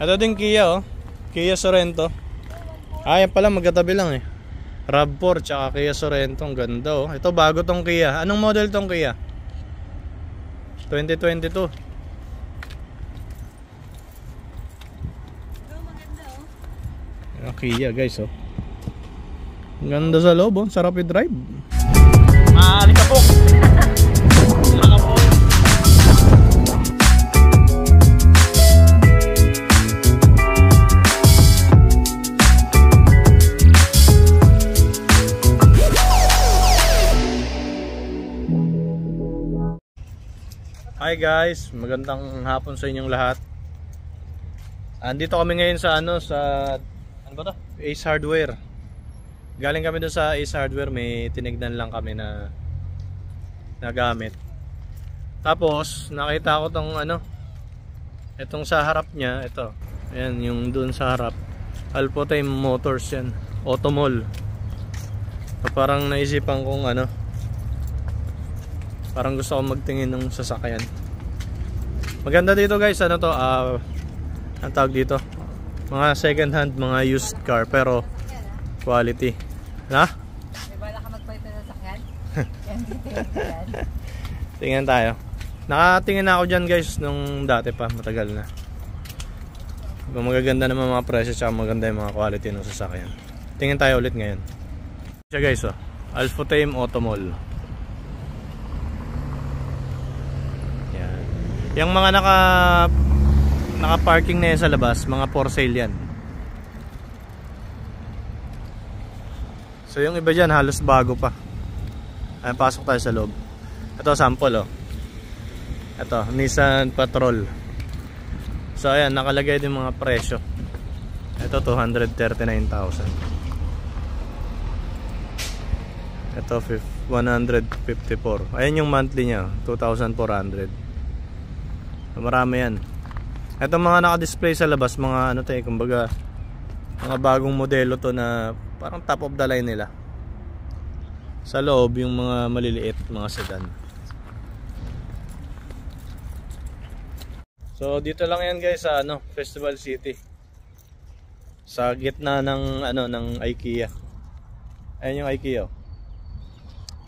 Ito din Kia oh. Kia Sorento. Yan pala magkatabi lang eh. RAV4 tsaka Kia Sorento. Ang ganda oh. Ito bago tong Kia. Anong model tong Kia? 2022. Kia guys oh. Ang ganda sa loob oh. Sarap i-drive. Maalikabok. Hi guys, magandang hapon sa inyong lahat. Andito kami ngayon sa ano ba to? Ace Hardware. Galing kami doon sa Ace Hardware, may tinignan lang kami na gamit. Tapos nakita ko tong itong sa harap niya, ito. Ayan, yung doon sa harap. Alpotime Motors yan, Automall. Parang naisipan kong parang gusto ko magtingin ng sasakyan. Maganda dito guys, ang tawag dito, mga second hand, mga used car pero quality. Ha? May bala ka magpalit ng sasakyan? Tingnan tayo. Nakatingin na ako dyan guys nung dati pa, matagal na. Magaganda naman mga presyo at maganda yung mga quality ng sasakyan. Tingin tayo ulit ngayon. Siya guys oh, Alpotime Automall. Yung mga naka-parking na yan sa labas, mga for sale yan. So yung iba dyan halos bago pa. Ayan, pasok tayo sa loob. Ito sample oh. Ito, Nissan Patrol. So ayan, nakalagay din mga presyo. Ito 239,000. Ito 154. Ayan yung monthly nya, 2,400. Marami yan. Ito mga naka-display sa labas, mga kumbaga mga bagong modelo to na parang top of the line nila. Sa loob yung mga maliliit, mga sedan. So dito lang yan guys sa Festival City. Sa gitna ng IKEA. Ayan yung IKEA.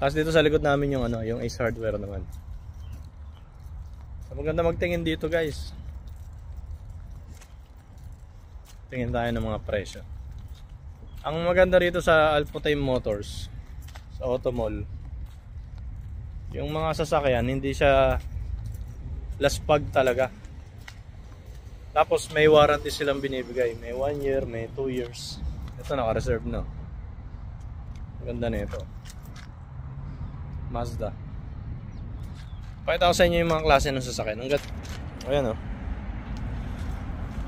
Tapos dito sa likod namin yung yung Ace Hardware naman. Maganda magtingin dito guys. Tingin tayo ng mga presyo. Ang maganda rito sa Alpotime Motors, sa Automall, yung mga sasakyan hindi siya laspag talaga. Tapos may warranty silang binibigay. May 1 year, may 2 years. Ito naka-reserve na. Maganda na ito. Mazda. Pakita ko sa inyo yung mga klase ng sasakyan. Ayan oh.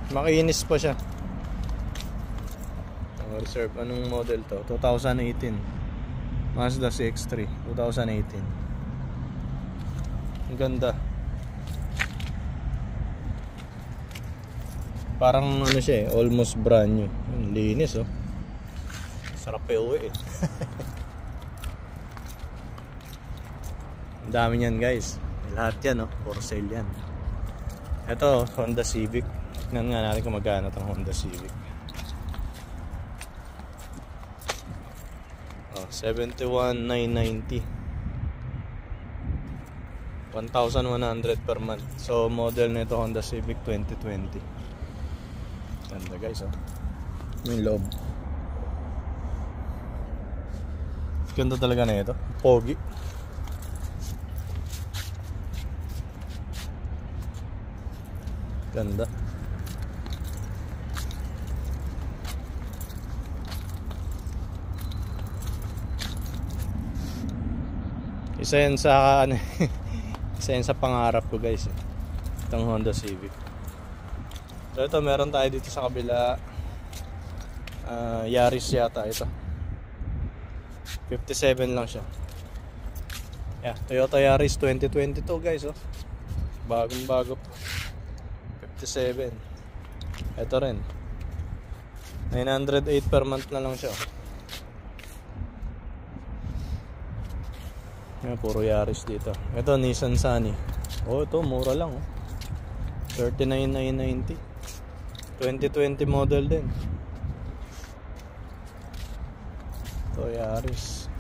Makinis pa siya. Reserve. Anong model to? 2018. Mazda CX-3 2018. Ang ganda. Parang siya eh, almost brand new. Ang linis oh. Sarap iuwi eh. Ang dami niyan guys. Lahat yan for sale yan. Ito Honda Civic. Tignan nga natin kung magkano itong Honda Civic. 71,990. 1,100 per month. So model nito Honda Civic 2020. Ganda guys yung loob. Ganda talaga na ito. Pogi. Ganda. Isa yan sa isa yan sa pangarap ko guys itong Honda Civic. So ito meron tayo dito sa kabila, Yaris yata ito. 57 lang siya. Yeah, Toyota Yaris 2022 guys bagong bago. 57. Ito rin 908 per month na lang siya. Yan, puro Yaris dito. Ito Nissan Sunny. Ito mura lang 39,990. 2020 model din. Ito Yaris.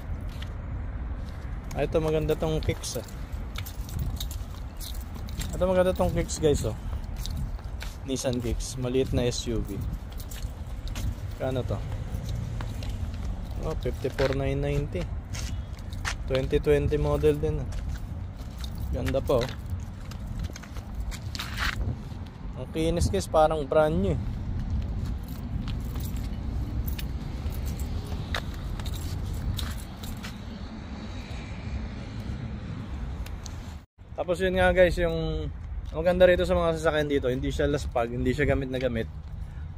Ito maganda tong kicks Ito maganda tong kicks guys Nissan Kicks, maliit na SUV. Kano to? 54,990. 2020 model din. Ganda pa Ang kinis guys, parang brand new. Tapos yun nga guys, yung maganda rito sa mga sasakyan dito, hindi siya laspag, hindi siya gamit na gamit.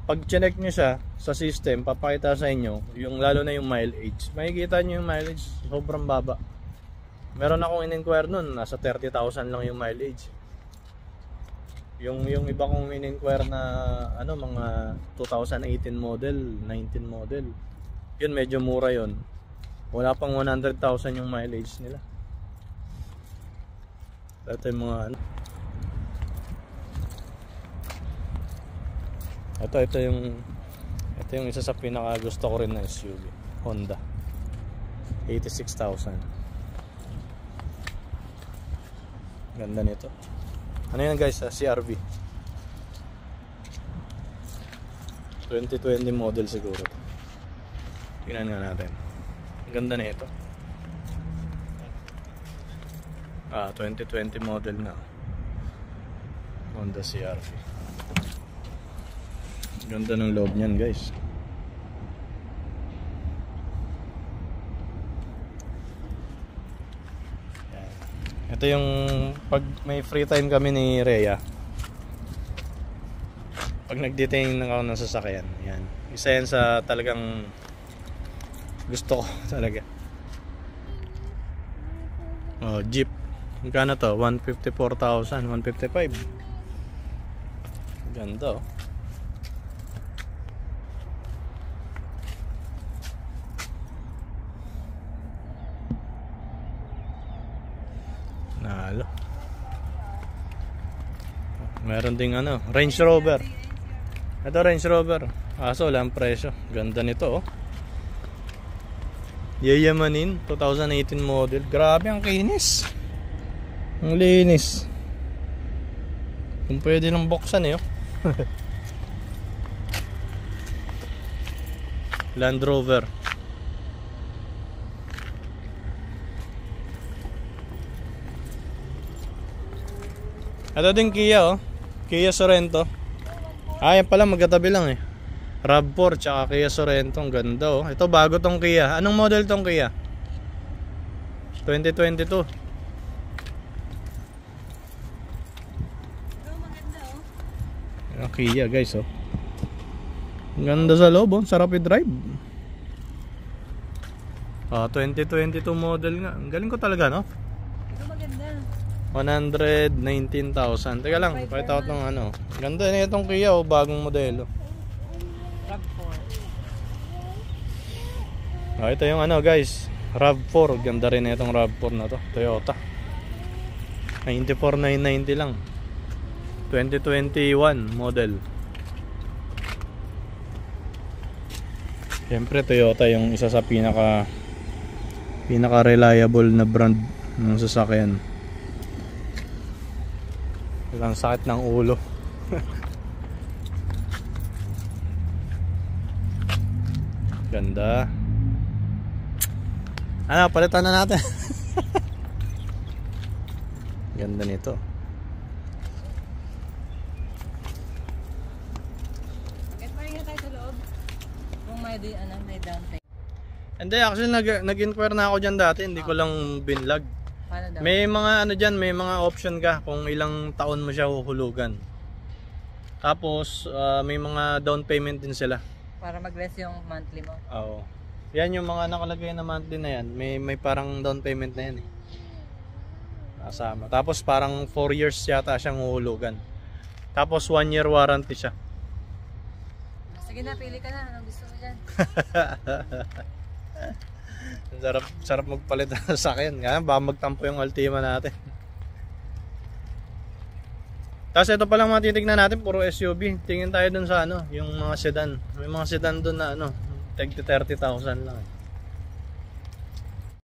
Pag chinek nyo siya sa system, papakita sa inyo yung lalo na yung mileage. Makikita nyo yung mileage, sobrang baba. Meron akong in-inquire nun, nasa 30,000 lang yung mileage. Yung iba kong in-inquire na mga 2018 model, 19 model, yun medyo mura yun. Wala pang 100,000 yung mileage nila. Ito yung mga ito yung isa sa pinaka gusto ko rin na SUV, Honda. 86,000. Ganda nito. Ano yan guys, CR-V 2020 model siguro. Tingnan nga natin. Ganda nito. 2020 model na Honda CR-V. Ganda ng loob niyan guys. Ito yung pag may free time kami ni Rhea, pag nag-detain ako ng sasakyan, yan. Isa yan sa talagang gusto ko talaga. Jeep. Magkano to? 154,000, 155. Ganda Nalo. Meron ding Range Rover. Ito Range Rover. Kaso wala ang presyo. Ganda nito Yayamanin 2018 model. Grabe ang kinis. Ang linis. Kung pwede lang buksan Land Rover. Ito din Kia Kia Sorento. Yan pala magkatabi lang RAV4 tsaka Kia Sorento. Ang ganda Ito bago tong Kia. Anong model tong Kia? 2022. Ang Kia guys Ang ganda sa loob sarap i-drive. 2022 model nga. Ang galing ko talaga Ito maganda. 119,000. Teka lang, pakita ko itong Ganda na itong Kia bagong modelo. RAV4. Ito yung guys, RAV4. Ganda rin itong RAV4 na to, Toyota. 94,990 lang. 2021 model. Siyempre Toyota yung isa sa pinaka reliable na brand ng sasakyan. Ang sakit ng ulo. Ganda. Palitan na natin. Ganda nito. Bakit pa rin tayo sa loob? Kung may down payment. Hindi, actually nag-inquire na ako dyan dati. Hindi ko lang binlog. May mga dyan, may mga option ka kung ilang taon mo siya huhulugan. Tapos may mga down payment din sila para mag-less yung monthly mo. Oo. Yan yung mga nakalagay na monthly na yan. May parang down payment na yan kasama. Tapos parang 4 years yata siyang huhulugan. Tapos 1 year warranty siya. Sige na, pili ka na. Anong gusto mo dyan? Sarap magpalit sa akin. Baka magtampo yung Altima natin. Tapos ito pa lang mga titignan natin, puro SUV. Tingin tayo dun sa ano, yung mga sedan. May mga sedan dun na ano, tag 30,000 lang.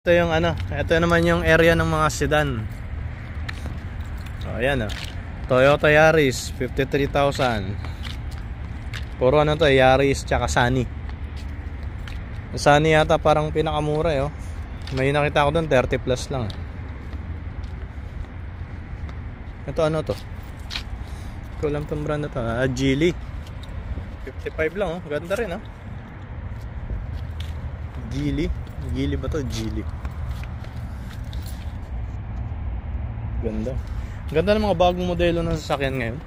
Ito yung ano, ito naman yung area ng mga sedan. So ayan oh. Toyota Yaris 53,000. Puro ano to, Yaris tsaka Sunny. Sunny yata parang pinakamura oh. May nakita ko doon 30 plus lang. Ito ano to? Ito lang tong brand na to. Geely 55 lang oh. Ganda rin oh. Geely ba to? Geely. Ganda. Ganda ng mga bagong modelo ng sasakyan ngayon.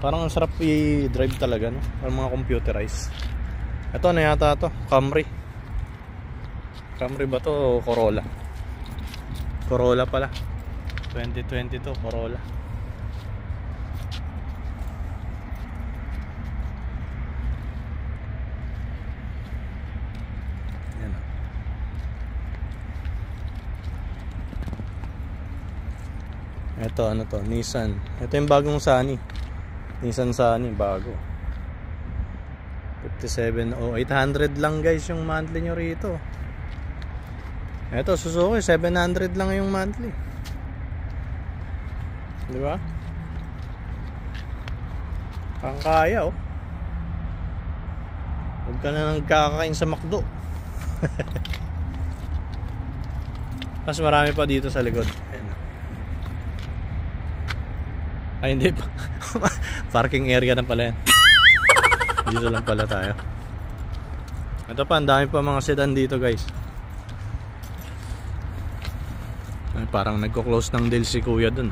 Parang ang sarap i-drive talaga no? Parang mga computerized. Ito ano yata to? Camry ba to o Corolla? Corolla pala. 2022 Corolla. Yan. Ito ano to? Nissan. Ito yung bagong Sunny. Nissan Sunny bago. 57 o 800 lang guys yung monthly nyo rito. Ito Suzuki 700 lang yung monthly. Di ba? Ang kaya oh. Huwag ka na nagkakain sa McDo. Mas marami pa dito sa likod. Ay hindi pa. Parking area na pala yan. Dito lang pala tayo. Ito pa, ang dami pa mga sedan dito guys. Ay, parang nagko-close ng deal si kuya dun.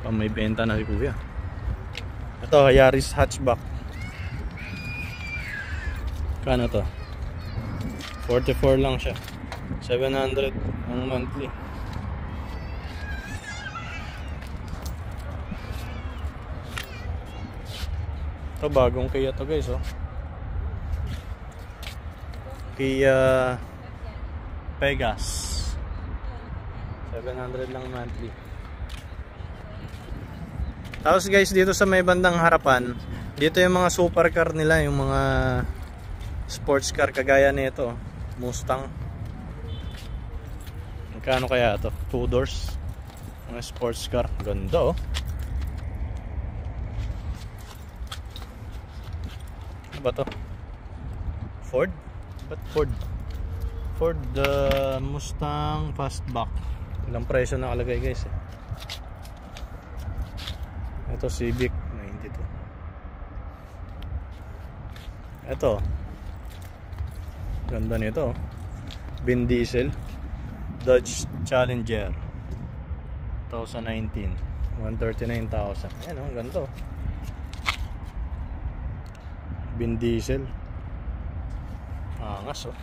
Pang may benta na si kuya. Ito, Yaris hatchback. Kano to? 44 lang siya. 700 ang monthly. Ito bagong Kia to guys oh. Kia Pegas 700 lang monthly. Tapos guys dito sa may bandang harapan, dito yung mga supercar nila, yung mga sports car kagaya nito Mustang. Magkano kaya to? 2 doors mga sports car. Ganda oh. Ano ba to? Ford? Ba't Ford? Ford Mustang Fastback. Ilang presyo nakalagay guys eh. Ito Civic 92. Ito ganda nito. Vin Diesel Dodge Challenger 2019 139,000. Ayan o, ganito Vin Diesel. Angas oh.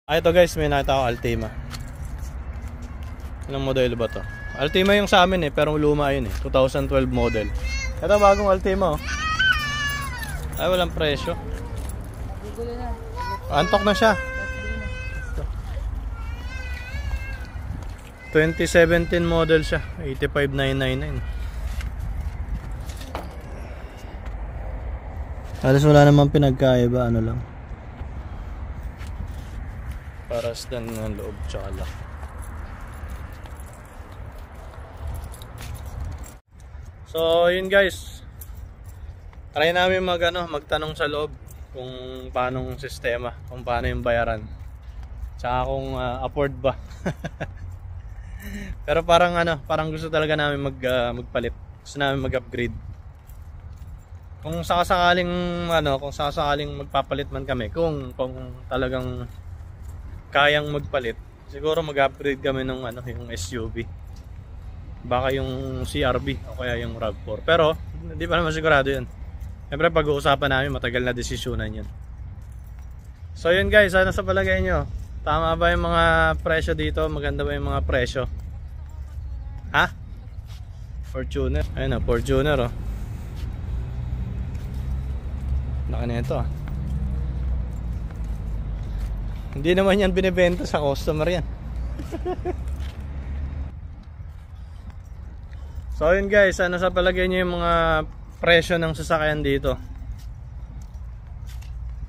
Ito guys, may nakita ko Altima. Anong modelo ba to? Altima yung sa amin eh, pero luma yun eh, 2012 model. Ito bagong Altima oh. Ay walang presyo. Antok na siya. 2017 model siya, 85,999. Halos wala namang pinagkaiba, ano lang. Paras din ng loob tsaka lock. So yun guys, try namin magtanong sa loob kung paano yung sistema, kung paano yung bayaran, tsaka kung afford ba. Pero parang parang gusto talaga namin magpalit, gusto namin mag-upgrade. Kung sakasakaling magpapalit man kami, kung talagang kayang magpalit, siguro mag-upgrade kami ng yung SUV. Baka yung CRV o kaya yung RAV4. Pero hindi pa naman sigurado 'yun. Siyempre pag-uusapan namin, matagal na desisyonan 'yun. So yun guys, ano sa palagay nyo? Tama ba yung mga presyo dito? Maganda ba yung mga presyo? Ha? Fortuner. Ayun na, Fortuner oh. Laki na ito ah. Hindi naman yan binibenta sa customer yan. So yun guys, ano sa palagay nyo yung mga presyo ng sasakyan dito?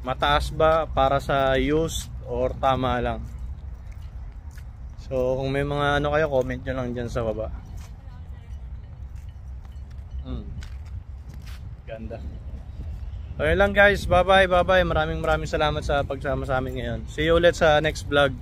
Mataas ba para sa used or tama lang? So kung may mga ano kayo, comment nyo lang dyan sa baba. Ganda. So yun lang guys, bye bye. Maraming salamat sa pagsama sa amin ngayon. See you ulit sa next vlog.